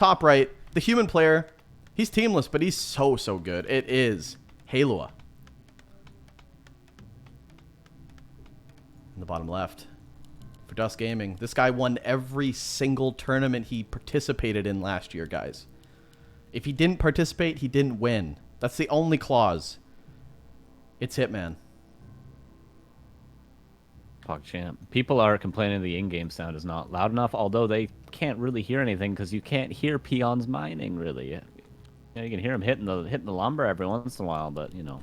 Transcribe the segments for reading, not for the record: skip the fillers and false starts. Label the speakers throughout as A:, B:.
A: Top right, the human player. He's teamless, but he's so good. It is Hailua. In the bottom left. For Dust Gaming. This guy won every single tournament he participated in last year, guys. If he didn't participate, he didn't win. That's the only clause. It's Hitman.
B: PogChamp. People are complaining the in-game sound is not loud enough, although they can't really hear anything because you can't hear peons mining, really. You know, you can hear them hitting the lumber every once in a while, but, you know,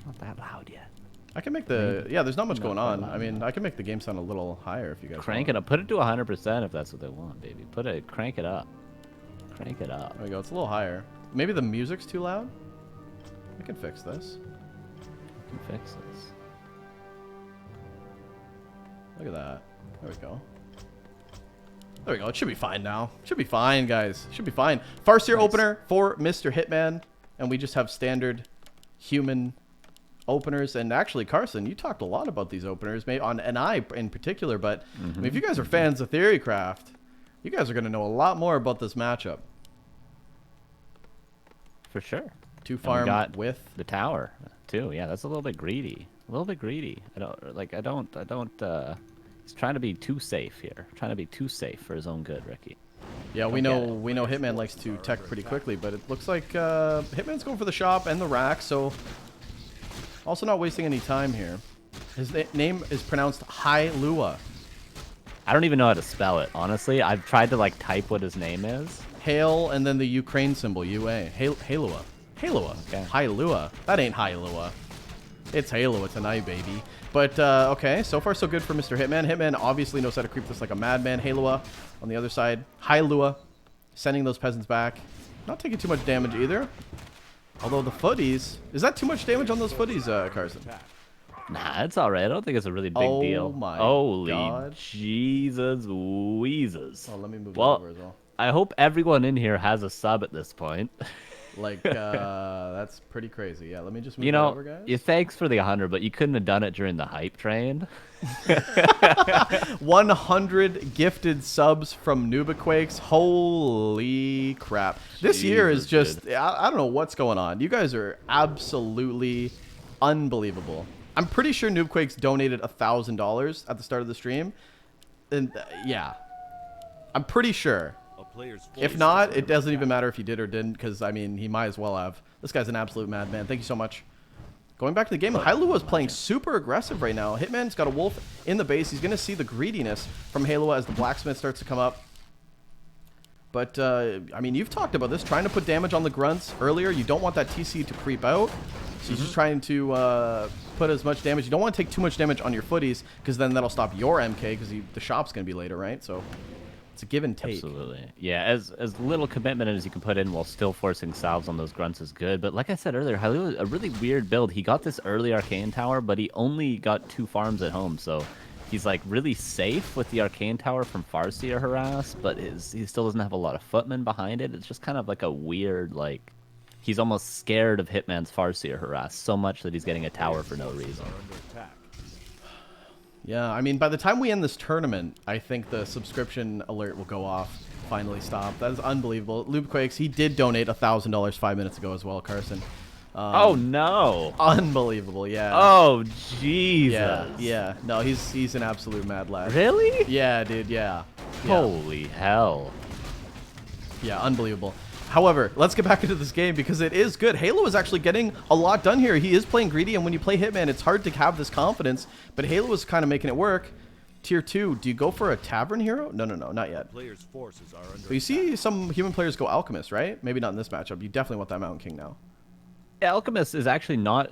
B: not that loud yet.
A: I can make the... Yeah, there's not much going on. I mean, I can make the game sound a little higher if you guys
B: Crank it up. Put it to 100% if that's what they want, baby. Crank it up. Crank it up.
A: There we go. It's a little higher. Maybe the music's too loud? I can fix this.
B: I can fix this.
A: Look at that. There we go. There we go. It should be fine now. Should be fine, guys. Should be fine. Farseer opener for Mr. Hitman. And we just have standard human openers. And actually, Carson, you talked a lot about these openers, maybe on NI in particular. But I mean, if you guys are fans of Theorycraft, you guys are going to know a lot more about this matchup.
B: For sure.
A: Two farm with
B: the tower too. Yeah, that's a little bit greedy. A little bit greedy. I don't. He's trying to be too safe here. Trying to be too safe for his own good, Ricky.
A: Yeah, we know Hitman likes to tech pretty quickly, but it looks like Hitman's going for the shop and the rack, so also not wasting any time here. His name is pronounced Hailua.
B: I don't even know how to spell it, honestly. I've tried to like type what his name is.
A: Hail and then the Ukraine symbol, UA. Hailua. Hailua.
B: Okay.
A: Hailua. That ain't Hailua. It's Hailua tonight, baby. But, okay, so far so good for Mr. Hitman. Hitman obviously knows how to creep this like a madman. Hailua on the other side. Hailua sending those peasants back. Not taking too much damage either. Although the footies... Is that too much damage on those footies, Carson?
B: Nah, it's alright. I don't think it's a really big deal.
A: Oh my
B: Holy
A: God.
B: Jesus Weezes.
A: Oh, let me move it
B: well,
A: over as well.
B: I hope everyone in here has a sub at this point.
A: Like, that's pretty crazy. Yeah, let me just move it over, guys.
B: You thanks for the 100, but you couldn't have done it during the hype train.
A: 100 gifted subs from Nubaquakes. Holy crap. This year is just, I don't know what's going on. You guys are absolutely unbelievable. I'm pretty sure Noobquakes donated $1,000 at the start of the stream. And, yeah. I'm pretty sure. If not, it doesn't even matter if he did or didn't, because, I mean, he might as well have. This guy's an absolute madman. Thank you so much. Going back to the game, Hailua is playing super aggressive right now. Hitman's got a wolf in the base. He's going to see the greediness from Hailua as the blacksmith starts to come up. But, I mean, you've talked about this, trying to put damage on the grunts earlier. You don't want that TC to creep out. So he's just trying to put as much damage. You don't want to take too much damage on your footies, because then that'll stop your MK, because the shop's going to be later, right? So... it's a give and take.
B: Absolutely. Yeah, as little commitment as you can put in while still forcing salves on those grunts is good. But like I said earlier, Hailua, a really weird build. He got this early Arcane Tower, but he only got 2 farms at home. So he's like really safe with the Arcane Tower from Farseer harass, but he still doesn't have a lot of footmen behind it. It's just kind of like a weird, like, he's almost scared of Hitman's Farseer harass so much that he's getting a tower for no reason.
A: Yeah, I mean, by the time we end this tournament, I think the subscription alert will go off. Finally stop. That is unbelievable. Lubequakes, he did donate $1,000 5 minutes ago as well, Carson.
B: Oh, no.
A: Unbelievable, yeah.
B: Oh, Jesus.
A: Yeah. No, he's an absolute mad lad.
B: Really?
A: Yeah, dude, yeah.
B: Holy hell.
A: Yeah, unbelievable. However, let's get back into this game because it is good. Hailua is actually getting a lot done here. He is playing greedy, and when you play Hitman, it's hard to have this confidence, but Hailua is kind of making it work. Tier 2, do you go for a Tavern Hero? No, not yet. But you see some human players go Alchemist, right? Maybe not in this matchup. You definitely want that Mountain King now.
B: Yeah, Alchemist is actually not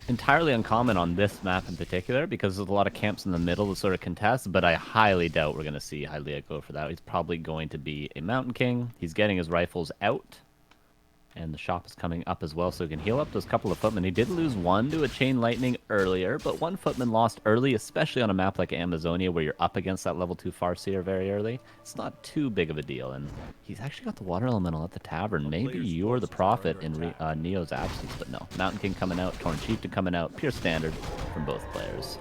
B: entirely uncommon on this map in particular because there's a lot of camps in the middle to sort of contest, but I highly doubt we're going to see Hailua go for that. He's probably going to be a Mountain King. He's getting his rifles out, and the shop is coming up as well, so he can heal up those couple of footmen. He did lose one to a Chain Lightning earlier, but one footman lost early, especially on a map like Amazonia where you're up against that level 2 Farseer very early. It's not too big of a deal, and he's actually got the Water Elemental at the tavern. Maybe you're the prophet in Neo's absence, but no. Mountain King coming out, Torn Chieftain coming out, pure standard from both players.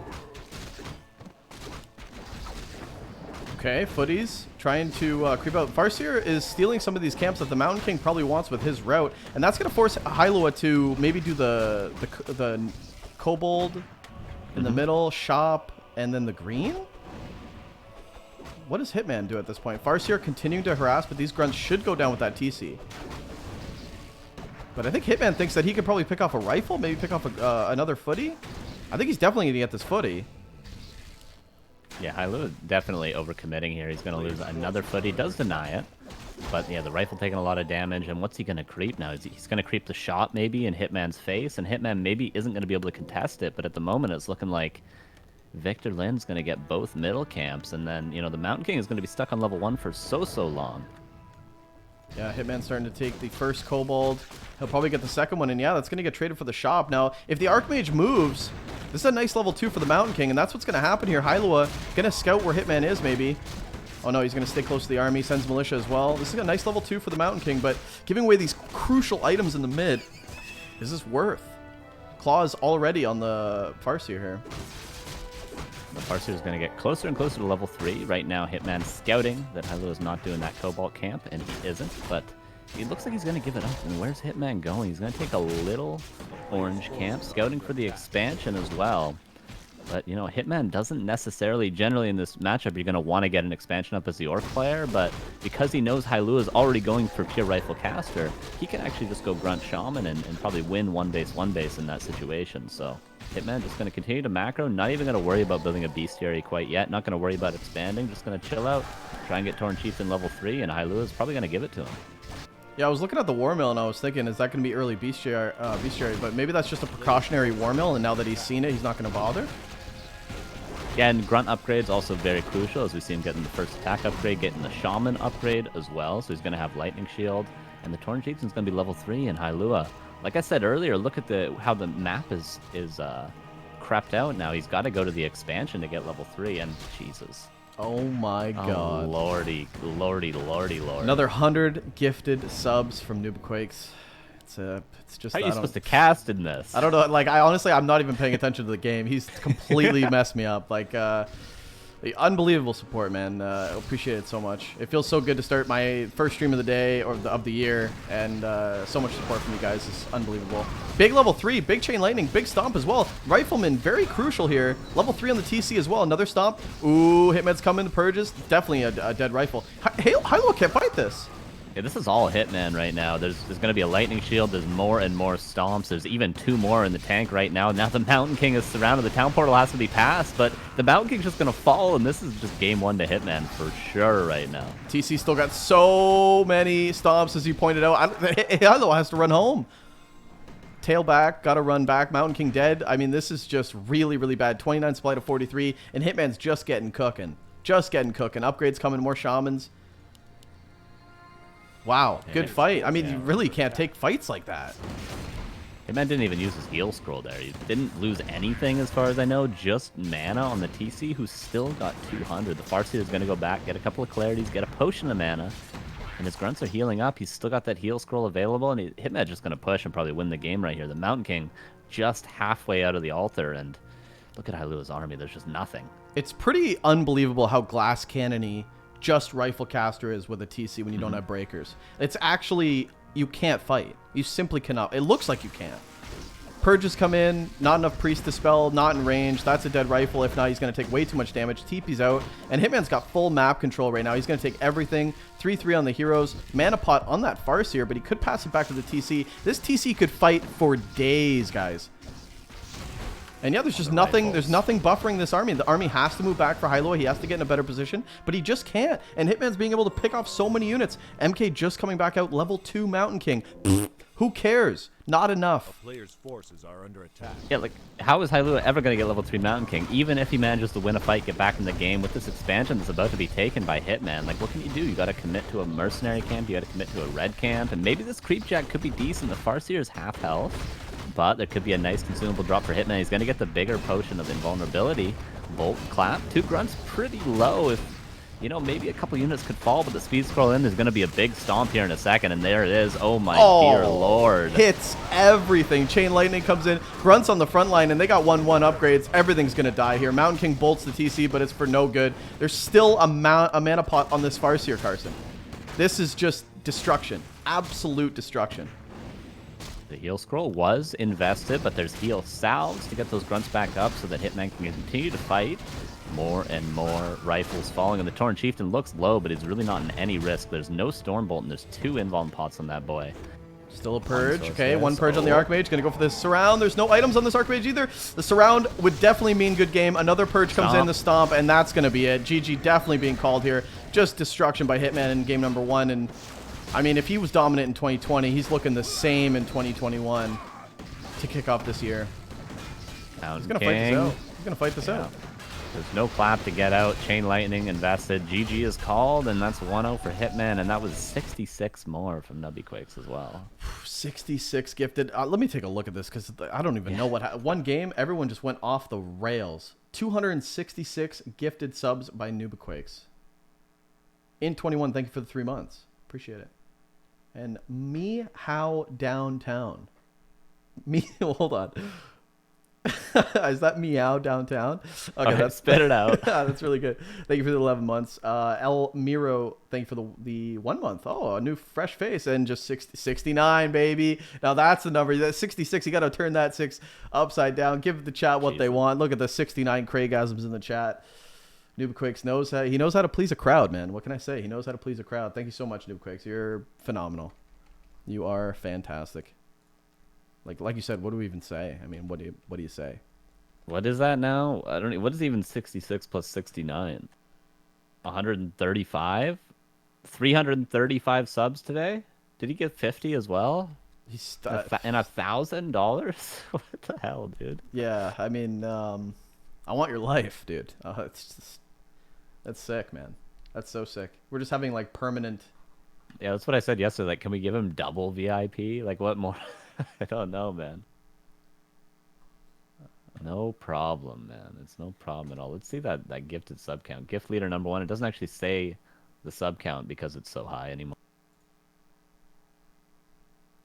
A: Okay, Footies trying to creep out. Farseer is stealing some of these camps that the Mountain King probably wants with his route, and that's going to force Hailua to maybe do the Kobold in the middle, shop, and then the green? What does Hitman do at this point? Farseer continuing to harass, but these grunts should go down with that TC. But I think Hitman thinks that he could probably pick off a rifle, maybe pick off another footy. I think he's definitely going to get this footy.
B: Yeah, Hailua definitely overcommitting here. He's going to lose another foot. He does deny it. But yeah, the rifle taking a lot of damage. And what's he going to creep now? He's going to creep the shot maybe in Hitman's face. And Hitman maybe isn't going to be able to contest it. But at the moment, it's looking like Victor Lin's going to get both middle camps. And then, you know, the Mountain King is going to be stuck on level 1 for so long.
A: Yeah, Hitman's starting to take the first Kobold. He'll probably get the second one, and yeah, that's going to get traded for the shop. Now, if the Archmage moves, this is a nice level 2 for the Mountain King, and that's what's going to happen here. Hailua going to scout where Hitman is, maybe. Oh no, he's going to stay close to the army, sends Militia as well. This is a nice level 2 for the Mountain King, but giving away these crucial items in the mid, is this worth? Claws already on the Farseer here.
B: The Farseer is going to get closer and closer to level 3. Right now, Hitman's scouting that Hailua is not doing that Cobalt camp, and he isn't, but it looks like he's going to give it up. And where's Hitman going? He's going to take a little orange camp, scouting for the expansion as well. But, you know, Hitman doesn't necessarily, generally in this matchup, you're going to want to get an expansion up as the Orc player, but because he knows Hailua is already going for pure rifle caster, he can actually just go Grunt Shaman and probably win one base in that situation, so Hitman just going to continue to macro, not even going to worry about building a bestiary quite yet, not going to worry about expanding, just going to chill out, try and get Tauren Chieftain level 3, and Hailua is probably going to give it to him.
A: Yeah, I was looking at the War Mill, and I was thinking, is that going to be early bestiary? But maybe that's just a precautionary War Mill, and now that he's seen it, he's not going to bother?
B: Yeah, and Grunt upgrade's also very crucial, as we see him getting the first attack upgrade, getting the Shaman upgrade as well, so he's going to have Lightning Shield, and the Tauren Chieftain's going to be level 3, and Hailua, like I said earlier, look at how the map is crept out now. He's got to go to the expansion to get level 3, and Jesus.
A: Oh my god.
B: Oh, lordy.
A: Another 100 gifted subs from Nubaquakes. It's just...
B: How are you supposed to cast in this?
A: I don't know. Like, honestly, I'm not even paying attention to the game. He's completely messed me up. Like, unbelievable support, man. Appreciate it so much. It feels so good to start my first stream of the day or of the year, and so much support from you guys is unbelievable. Big level 3, big Chain Lightning, big Stomp as well. Rifleman, very crucial here. Level 3 on the TC as well. Another Stomp. Ooh, Hitman's coming to purges. Definitely a dead rifle. Hailua can't fight this.
B: Yeah, this is all Hitman right now. There's going to be a Lightning Shield. There's more and more Stomps. There's even 2 more in the tank right now. Now the Mountain King is surrounded. The Town Portal has to be passed, but the Mountain King's just going to fall, and this is just game 1 to Hitman for sure right now.
A: TC still got so many Stomps, as you pointed out. Hailua has to run home. Tail back, got to run back. Mountain King dead. I mean, this is just really, really bad. 29 supply to 43, and Hitman's just getting cooking. Just getting cooking. Upgrades coming, more Shamans. Wow, good fight. I mean, you really can't take fights like that.
B: Hitman didn't even use his heal scroll there. He didn't lose anything as far as I know, just mana on the TC, who still got 200. The Farseer is going to go back, get a couple of clarities, get a potion of mana, and his grunts are healing up. He's still got that heal scroll available, and Hitman's just going to push and probably win the game right here. The Mountain King just halfway out of the altar, and look at Hailua's army. There's just nothing.
A: It's pretty unbelievable how glass cannony just rifle caster is with a TC when you don't have breakers. It's actually, you can't fight. You simply cannot. It looks like you can't. Purges come in, not enough priest dispel, not in range. That's a dead rifle. If not, he's going to take way too much damage. TP's out, and Hitman's got full map control right now. He's going to take everything. 3-3 on the heroes. Mana pot on that Farseer, but he could pass it back to the TC. This TC could fight for days, guys. And yeah, there's just nothing. There's nothing buffering this army. The army has to move back for Hailua. He has to get in a better position, but he just can't. And Hitman's being able to pick off so many units. MK just coming back out, level 2 Mountain King. Who cares? Not enough.
C: A player's forces are under attack.
B: Yeah, like, how is Hailua ever going to get level 3 Mountain King? Even if he manages to win a fight, get back in the game with this expansion that's about to be taken by Hitman, like, what can you do? You got to commit to a mercenary camp. You got to commit to a red camp, and maybe this creep jack could be decent. The Farseer is half health, but there could be a nice consumable drop for Hitman. He's going to get the bigger potion of invulnerability. Bolt, clap, 2 grunts, pretty low. If You know, maybe a couple units could fall, but the speed scroll in is going to be a big stomp here in a second, and there it is. Oh my dear lord.
A: Hits everything. Chain Lightning comes in, grunts on the front line, and they got 1-1 upgrades. Everything's going to die here. Mountain King bolts the TC, but it's for no good. There's still a mana pot on this Farseer, Carson. This is just destruction. Absolute destruction.
B: The heal scroll was invested, but there's heal salves to get those grunts back up so that Hitman can continue to fight. More and more rifles falling, and the Torn Chieftain looks low, but he's really not in any risk. There's no Stormbolt, and there's 2 invuln pots on that boy.
A: Still a purge. Okay, 1 purge on the Archmage. Gonna go for this surround. There's no items on this Archmage either. The surround would definitely mean good game. Another purge comes in, the stomp, and that's gonna be it. GG definitely being called here. Just destruction by Hitman in game number 1. And I mean, if he was dominant in 2020, he's looking the same in 2021 to kick off this year. He's gonna fight this out. He's gonna fight this out.
B: There's no clap to get out. Chain Lightning invested. GG is called, and that's 1-0 for Hitman, and that was 66 more from Nubby Quakes as well.
A: 66 gifted. Let me take a look at this, because I don't even know what one game, everyone just went off the rails. 266 gifted subs by Nubaquakes. In 21, thank you for the 3 months. Appreciate it. And me how downtown. Me, hold on. Is that meow downtown? Okay,
B: that's spit it out.
A: That's really good. Thank you for the 11 months. El Miro, thank you for the 1 month. Oh, a new fresh face, and just 69, baby. Now that's the number. That's 66. You got to turn that 6 upside down. Give the chat what they want. Look at the 69 Craigasms in the chat. Noobquakes knows how to please a crowd, man. What can I say? He knows how to please a crowd. Thank you so much, Noobquakes. You're phenomenal. You are fantastic. Like you said, what do we even say? I mean, what do you say?
B: What is that now? I don't know. What is even 66 plus 69? 135? 335 subs today? Did he get 50 as well?
A: He's
B: and $1,000? What the hell, dude?
A: Yeah, I mean, I want your life, dude. That's sick, man. That's so sick. We're just having like permanent.
B: Yeah, that's what I said yesterday. Like, can we give him double VIP? Like, what more? I don't know, man. No problem, man. It's no problem at all. Let's see that gifted sub count. Gift leader number 1. It doesn't actually say the sub count because it's so high anymore.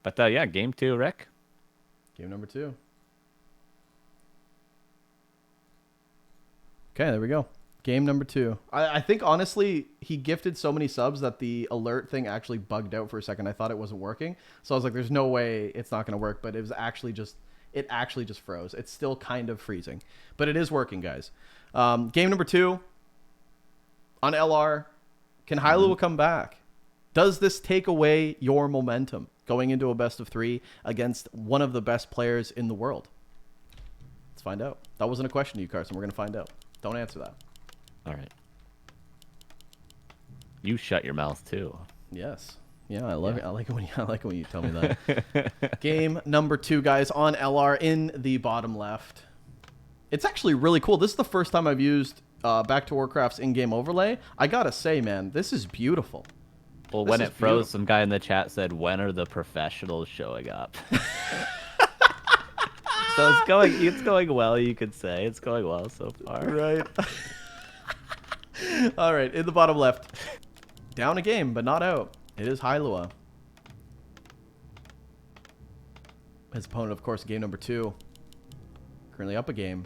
B: But yeah, game 2, Rick.
A: Game number 2. Okay, there we go. Game number 2. I think, honestly, he gifted so many subs that the alert thing actually bugged out for a second. I thought it wasn't working. So I was like, there's no way it's not going to work. But it was actually just, it actually just froze. It's still kind of freezing. But it is working, guys. Game number 2 on LR. Can Hailua come back? Does this take away your momentum going into a best of 3 against one of the best players in the world? Let's find out. That wasn't a question to you, Carson. We're going to find out. Don't answer that.
B: All right. You shut your mouth too.
A: Yes. Yeah, I like it when you tell me that. Game number 2, guys, on LR in the bottom left. It's actually really cool. This is the first time I've used Back to Warcraft's in-game overlay. I gotta say, man, this is beautiful.
B: Well, when it froze, some guy in the chat said, "When are the professionals showing up?" So it's going well. You could say it's going well so far.
A: Right. All right, in the bottom left. Down a game, but not out. It is Hailua. His opponent, of course, game number 2. Currently up a game.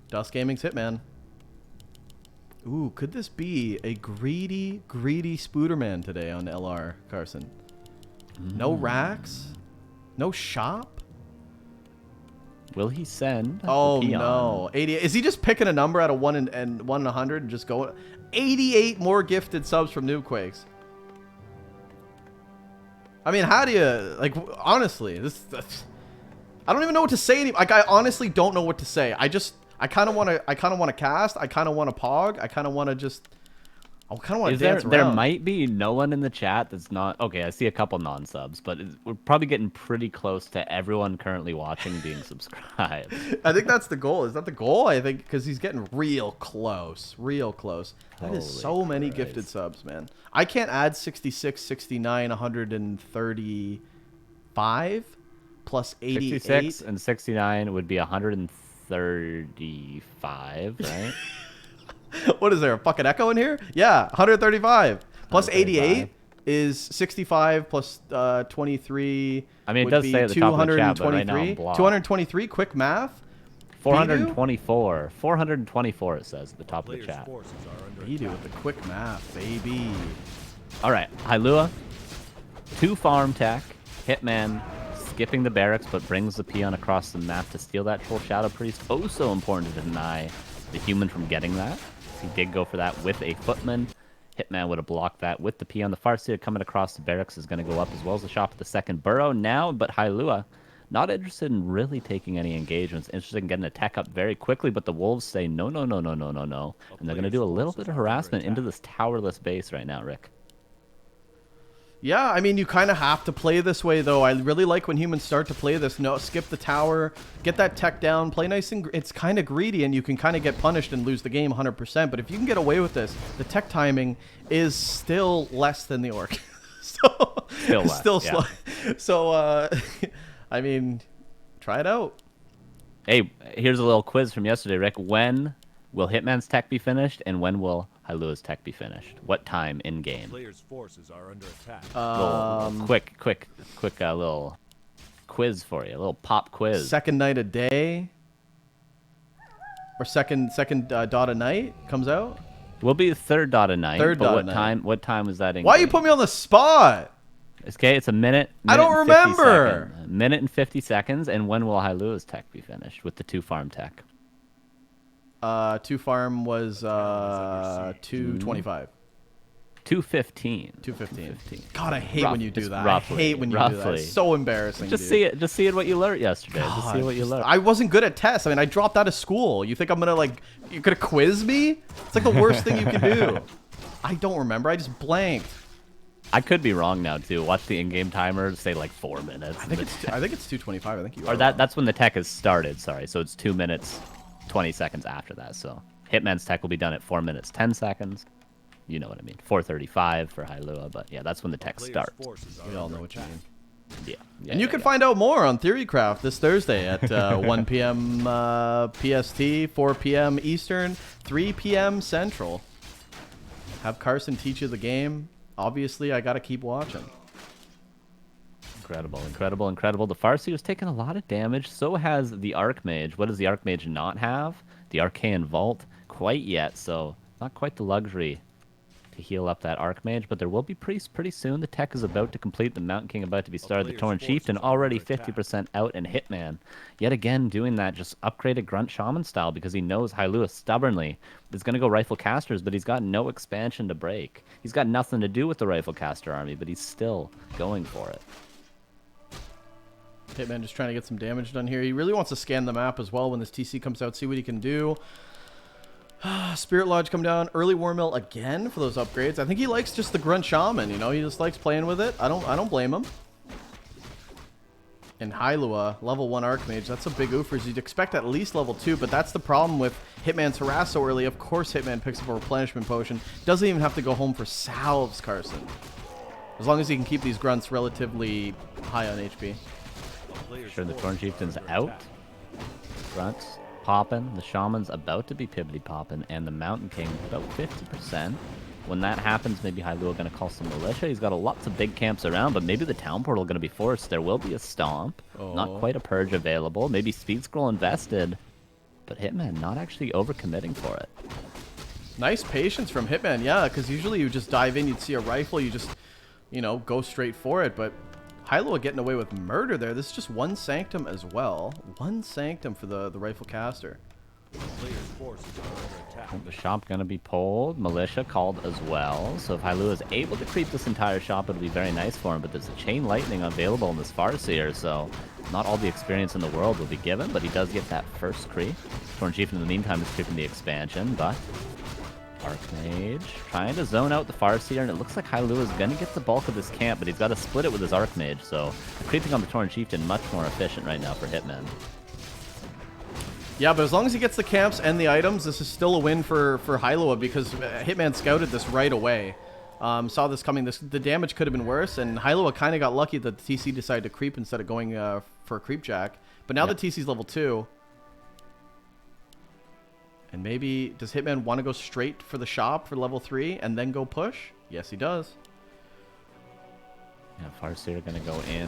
A: Dust Gaming's Hitman. Ooh, could this be a greedy Spooderman today on LR, Carson? No racks? No shop?
B: Will he send?
A: Oh no, 88. Is he just picking a number out of 1 and 1 and 100 and just going? 88 more gifted subs from Noobquakes. I mean, how do you honestly? I don't even know what to say anymore. Like, I honestly don't know what to say. I kind of want to cast. I kind of want to pog. I kind of want to just. I kind of want to dance around.
B: There might be no one in the chat that's not... Okay, I see a couple non-subs, but we're probably getting pretty close to everyone currently watching being subscribed.
A: I think that's the goal. Is that the goal? I think because he's getting real close. Real close. That is so many gifted subs, man. I can't add 66, 69, 135 plus 88.
B: 66 and 69 would be 135, right?
A: What is there, a fucking echo in here? Yeah, 135. Plus 88 is 65 plus 23.
B: I mean, it
A: would
B: does
A: be
B: say at the top of the chat, but right now I'm blocked.
A: 223, quick math.
B: 424. 424 it says at the top of the
C: Players'
B: chat.
C: forces are under
A: Bidoux
C: attack.
A: with the quick math, baby.
B: All right, Hailua, 2 farm tech, Hitman skipping the barracks but brings the peon across the map to steal that Troll Shadow Priest. Oh, so important to deny the human from getting that. He did go for that with a footman. Hitman would have blocked that with the peon. The Farseer coming across the barracks is going to go up, as well as the shop at the second burrow now, but Hailua not interested in really taking any engagements, interested in getting a tech up very quickly, but the Wolves say no, no, no, no, no, no, no. And they're going to do a little bit of harassment into this towerless base right now, Rick.
A: Yeah, I mean, you kind of have to play this way, though. I really like when humans start to play this. No, skip the tower, get that tech down, play nice and... It's kind of greedy, and you can kind of get punished and lose the game 100%. But if you can get away with this, the tech timing is still less than the orc. So,
B: Still less,
A: still
B: yeah.
A: slow. So, I mean, try it out.
B: Hey, here's a little quiz from yesterday, Rick. When will Hitman's tech be finished, and when will Hailua's tech be finished? What time in game?
C: Players' forces are under attack.
B: Quick little quiz for you. A little pop quiz.
A: Second night a day, or second dot a night comes out.
B: Will be the third dot a night.
A: Third
B: but
A: dot
B: what
A: a night.
B: time? What time was that in?
A: Why
B: game?
A: you put me on the spot?
B: Okay, it's a minute.
A: I don't
B: and 50
A: remember.
B: seconds. Minute and 50 seconds. And when will Hailua's tech be finished with the 2 farm tech?
A: 2 farm was 225.
B: 2:15.
A: 215. God, I hate when you do
B: Just
A: that.
B: roughly,
A: I hate when you do that.
B: roughly.
A: It's so embarrassing.
B: Just
A: dude.
B: see it. Just see it. What you learned yesterday. Just see
A: God,
B: what you learned.
A: I wasn't good at tests. I mean, I dropped out of school. You think I'm gonna you're gonna quiz me? It's like the worst thing you can do. I don't remember. I just blanked.
B: I could be wrong now too. Watch the in-game timer say like 4 minutes.
A: I think it's 225. I think you are.
B: Or that's when the tech is started. Sorry, so it's 2 minutes, 20 seconds after that. So Hitman's tech will be done at 4 minutes, 10 seconds. You know what I mean. 4:35 for Hailua, but yeah, that's when the tech
C: Players'
B: starts.
C: forces are
A: We all
C: under
A: know what you
C: attack.
A: mean.
B: Yeah.
A: And you can find out more on Theorycraft this Thursday at 1 p.m. PST, 4 p.m. Eastern, 3 p.m. Central. Have Carson teach you the game. Obviously, I got to keep watching.
B: Incredible, incredible, incredible. The Farseer's taking a lot of damage. So has the Archmage. What does the Archmage not have? The Arcane Vault. Quite yet, so not quite the luxury to heal up that Archmage, but there will be priests pretty soon. The tech is about to complete. The Mountain King about to be started. The Torn Chieftain already 50% out, and Hitman yet again doing that just upgraded Grunt Shaman style because he knows Hailua stubbornly is going to go Rifle Casters, but he's got no expansion to break. He's got nothing to do with the Rifle Caster army, but he's still going for it.
A: Hitman just trying to get some damage done here. He really wants to scan the map as well when this TC comes out, see what he can do. Spirit Lodge come down. Early War Mill again for those upgrades. I think he likes just the Grunt Shaman, you know? He just likes playing with it. I don't blame him. And Hailua, level 1 Archmage. That's a big oofers. You'd expect at least level 2, but that's the problem with Hitman's harass so early. Of course Hitman picks up a replenishment potion. Doesn't even have to go home for salves, Carson. As long as he can keep these grunts relatively high on HP.
B: Sure, the Torn Chieftain's out. Grunts popping. The Shaman's about to be pibbity popping, and the Mountain King about 50%. When that happens, maybe Hailua going to call some militia. He's got lots of big camps around, but maybe the town portal going to be forced. There will be a stomp. Not quite a purge available. Maybe speed scroll invested, but Hitman not actually overcommitting for it.
A: Nice patience from Hitman, yeah, because usually you just dive in, you'd see a rifle, you just, you know, go straight for it, but Hailua getting away with murder there. This is just 1 Sanctum as well. 1 Sanctum for the Rifle Caster.
C: Players' forces are under attack.
B: The shop going to be pulled. Militia called as well. So if Hailua is able to creep this entire shop, it'll be very nice for him. But there's a Chain Lightning available in this Farseer, so not all the experience in the world will be given, but he does get that first creep. Torn Chief in the meantime is creeping the expansion, but Archmage trying to zone out the Farseer, and it looks like Hailua is going to get the bulk of this camp, but he's got to split it with his Archmage, so the creeping on the Torn Chieftain much more efficient right now for Hitman.
A: Yeah, but as long as he gets the camps and the items, this is still a win for Hailua because Hitman scouted this right away. Saw this coming. The damage could have been worse, and Hailua kind of got lucky that the TC decided to creep instead of going for a creep jack. But now the TC's level 2. And maybe, does Hitman want to go straight for the shop for level 3 and then go push? Yes, he does.
B: Yeah, Farseer gonna go in.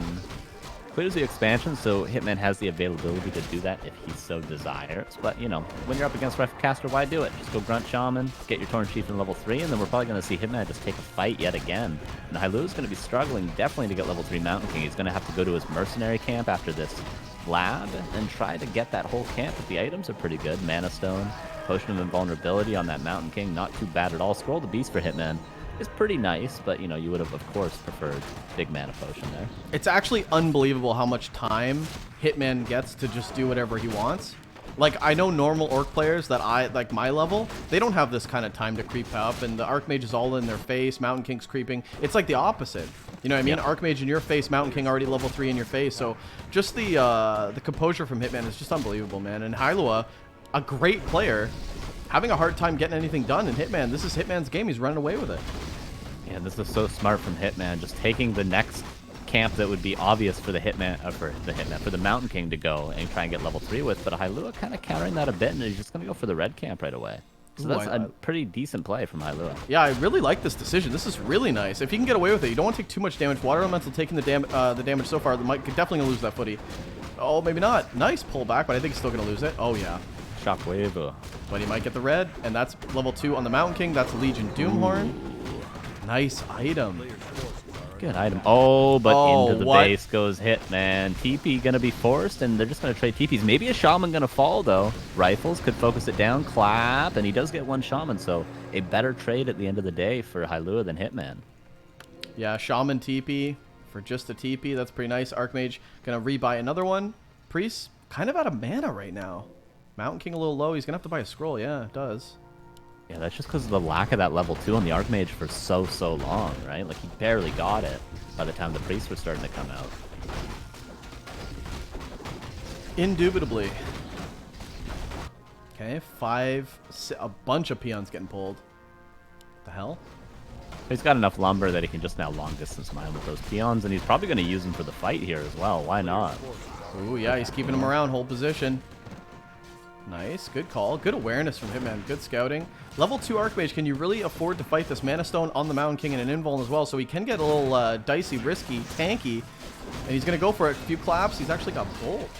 B: Clears the expansion, so Hitman has the availability to do that if he so desires. But, you know, when you're up against Riflecaster, why do it? Just go Grunt Shaman, get your Torn Chief in level 3, and then we're probably going to see Hitman just take a fight yet again. And Hailua's going to be struggling definitely to get level 3 Mountain King. He's going to have to go to his Mercenary camp after this lab and try to get that whole camp. But the items are pretty good. Mana Stone, Potion of Invulnerability on that Mountain King, not too bad at all. Scroll the Beast for Hitman is pretty nice, but, you know, you would have, of course, preferred big mana potion there.
A: It's actually unbelievable how much time Hitman gets to just do whatever he wants. Like, I know normal Orc players that like my level, they don't have this kind of time to creep up, and the Archmage is all in their face, Mountain King's creeping. It's like the opposite. You know what I mean?
B: Yeah.
A: Archmage in your face, Mountain King already level 3 in your face. So just the composure from Hitman is just unbelievable, man. And Hailua, a great player, having a hard time getting anything done. And Hitman, this is Hitman's game. He's running away with it.
B: Yeah, this is so smart from Hitman, just taking the next camp that would be obvious for the for the Mountain King to go and try and get level 3 with, but Hailua kind of countering that a bit, and he's just going to go for the red camp right away. So that's a pretty decent play from Hailua.
A: Yeah, I really like this decision. This is really nice. If you can get away with it, you don't want to take too much damage. Water Elemental taking the damage so far, definitely going to lose that footy. Oh, maybe not. Nice pullback, but I think he's still going to lose it. Oh, yeah.
B: Shockwave.
A: But he might get the red, and that's level 2 on the Mountain King. That's Legion Doomhorn. Nice item.
B: Good item. Oh, but into the
A: what?
B: base goes Hitman. TP gonna be forced, and they're just gonna trade TPs. Maybe a Shaman gonna fall, though. Rifles could focus it down, clap, and he does get one Shaman, so a better trade at the end of the day for Hailua than Hitman.
A: Yeah, Shaman TP for just a TP. That's pretty nice. Archmage gonna rebuy another one. Priest kind of out of mana right now. Mountain King a little low. He's gonna have to buy a scroll. Yeah, it does.
B: Yeah, that's just because of the lack of that level 2 on the Archmage for so long, right? Like, he barely got it by the time the priests were starting to come out.
A: Indubitably. Okay, a bunch of peons getting pulled. The hell?
B: He's got enough lumber that he can just now long distance mine with those peons, and he's probably going to use them for the fight here as well. Why not?
A: Ooh, yeah, he's keeping them around, hold position. Nice, good call. Good awareness from Hitman. Good scouting. Level 2 Archmage, can you really afford to fight this Mana Stone on the Mountain King and an Invuln as well? So he can get a little dicey, risky, tanky. And he's going to go for it. A few claps. He's actually got Bolt.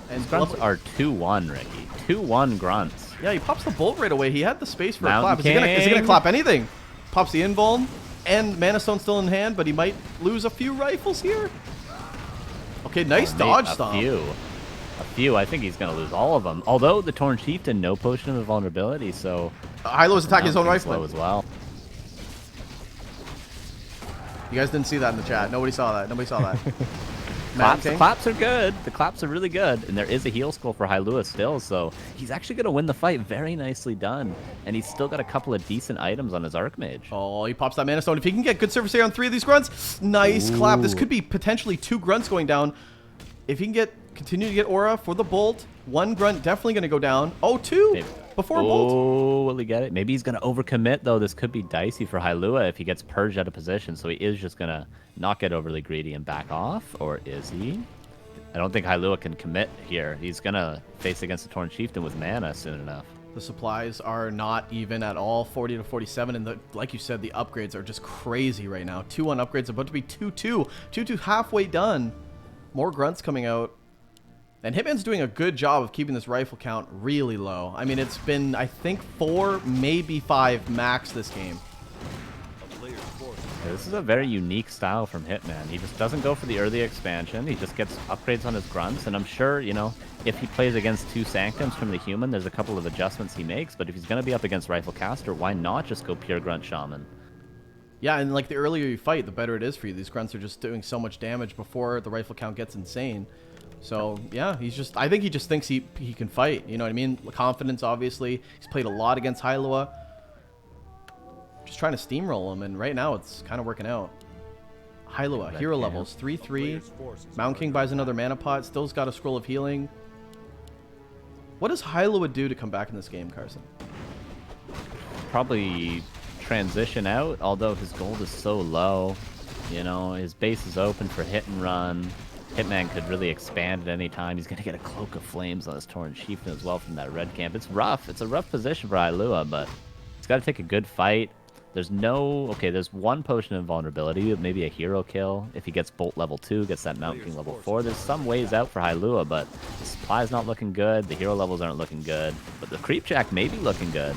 A: And
B: Grunts are 2-1, Ricky. 2-1 Grunts.
A: Yeah, he pops the Bolt right away. He had the space for
B: Mountain
A: a clap. Is he going to
B: King.
A: clap anything? Pops the Invuln. And Mana Stone still in hand, but he might lose a few rifles here. Okay, nice dodge stomp.
B: A few. I think he's going to lose all of them. Although the Torn Chieftain, no potion of vulnerability, so...
A: Hailua's attacking his own
B: rifle
A: rifleman
B: as well.
A: You guys didn't see that in the chat. Nobody saw that. Nobody saw that.
B: Claps are good. The claps are really good. And there is a heal scroll for Hailua still, so he's actually going to win the fight. Very nicely done. And he's still got a couple of decent items on his Archmage.
A: Oh, he pops that Mana Stone. If he can get good service area on 3 of these Grunts, nice clap. This could be potentially 2 Grunts going down. If he can continue to get Aura for the Bolt, 1 Grunt definitely going to go down. Oh, 2
B: Maybe.
A: Before Bolt.
B: Oh, will he get it? Maybe he's going to overcommit, though. This could be dicey for Hailua if he gets purged out of position. So he is just going to not get overly greedy and back off. Or is he? I don't think Hailua can commit here. He's going to face against the Torn Chieftain with mana soon enough.
A: The supplies are not even at all, 40 to 47, and like you said, the upgrades are just crazy right now. 2-1 upgrades, about to be 2-2. 2-2 halfway done. More Grunts coming out. And Hitman's doing a good job of keeping this rifle count really low. I mean, it's been, I think, 4, maybe 5 max this game.
B: Yeah, this is a very unique style from Hitman. He just doesn't go for the early expansion. He just gets upgrades on his Grunts. And I'm sure, you know, if he plays against 2 Sanctums from the Human, there's a couple of adjustments he makes. But if he's going to be up against Riflecaster, why not just go pure Grunt Shaman?
A: Yeah, and like the earlier you fight, the better it is for you. These Grunts are just doing so much damage before the rifle count gets insane. So, yeah, I think he just thinks he can fight. You know what I mean? Confidence, obviously. He's played a lot against Hailua. Just trying to steamroll him, and right now it's kind of working out. Hailua, hero levels, 3-3. Mountain King buys another mana pot. Still's got a scroll of healing. What does Hailua do to come back in this game, Carson?
B: Probably transition out, although his gold is so low. You know, his base is open for hit and run. Hitman could really expand at any time. He's going to get a Cloak of Flames on his Tauren Chieftain as well from that red camp. It's rough. It's a rough position for Hailua, but he's got to take a good fight. There's no... Okay, there's one potion of invulnerability, maybe a hero kill. If he gets Bolt level 2, gets that Mountain King level 4. There's some ways out for Hailua, but the supply's not looking good. The hero levels aren't looking good. But the creep jack may be looking good.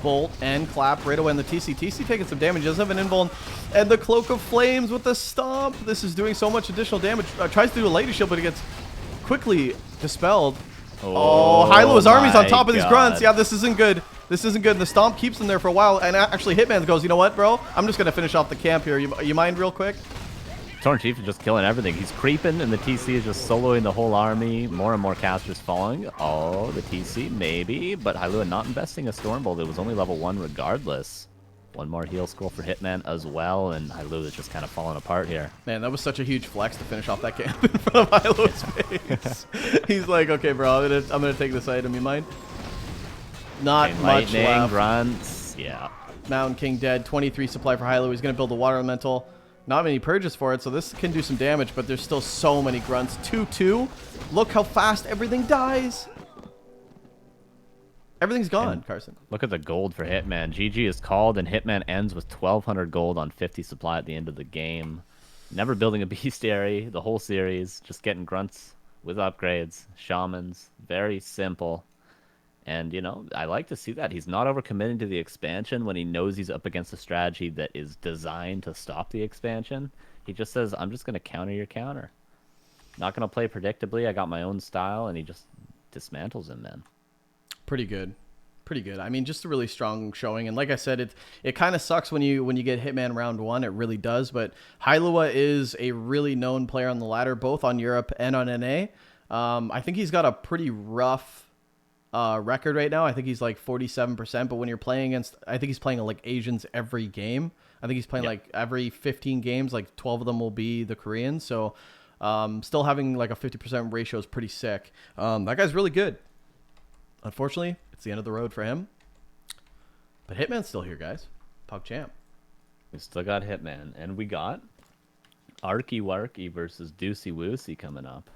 A: Bolt and clap right away in the TC. TC taking some damage. He doesn't have an invuln. And the Cloak of Flames with the stomp. This is doing so much additional damage. Tries to do a Lady Shield, but it gets quickly dispelled. Oh, Hailua's army's on top of these grunts. Yeah, this isn't good. This isn't good. And the stomp keeps them there for a while. And actually, Hitman goes, you know what, bro? I'm just going to finish off the camp here. You mind real quick?
B: Tauren Chief is just killing everything. He's creeping, and the TC is just soloing the whole army. More and more casters falling. Oh, the TC, maybe. But Hailua not investing a Stormbolt. It was only level 1 regardless. One more heal scroll for Hitman as well, and Hailua is just kind of falling apart here.
A: Man, that was such a huge flex to finish off that camp in front of Hailua's face. He's like, okay, bro, I'm gonna take this item. You mind? Not much left.
B: Grunts. Yeah.
A: Mountain King dead. 23 supply for Hailua. He's gonna build a Water Elemental. Not many purges for it, so this can do some damage, but there's still so many grunts. 2-2. Look how fast everything dies. Everything's gone,
B: And
A: Carson.
B: Look at the gold for Hitman. GG is called, and Hitman ends with 1,200 gold on 50 supply at the end of the game. Never building a bestiary, the whole series. Just getting grunts with upgrades. Shamans. Very simple. And, you know, I like to see that. He's not overcommitting to the expansion when he knows he's up against a strategy that is designed to stop the expansion. He just says, I'm just going to counter your counter. Not going to play predictably. I got my own style, and he just dismantles him, man.
A: Pretty good. Pretty good. I mean, just a really strong showing. And like I said, it kind of sucks when you get Hitman round 1. It really does. But Hailua is a really known player on the ladder, both on Europe and on NA. I think he's got a pretty rough record right now. I think he's like 47%, but when you're playing against, I think he's playing like Asians every game. I think he's playing like every 15 games, like 12 of them will be the Koreans. So still having like a 50% ratio is pretty sick. That guy's really good. Unfortunately, it's the end of the road for him. But Hitman's still here, guys. Pug champ.
B: We still got Hitman, and we got Arky Warky versus Deucey Woosey coming up.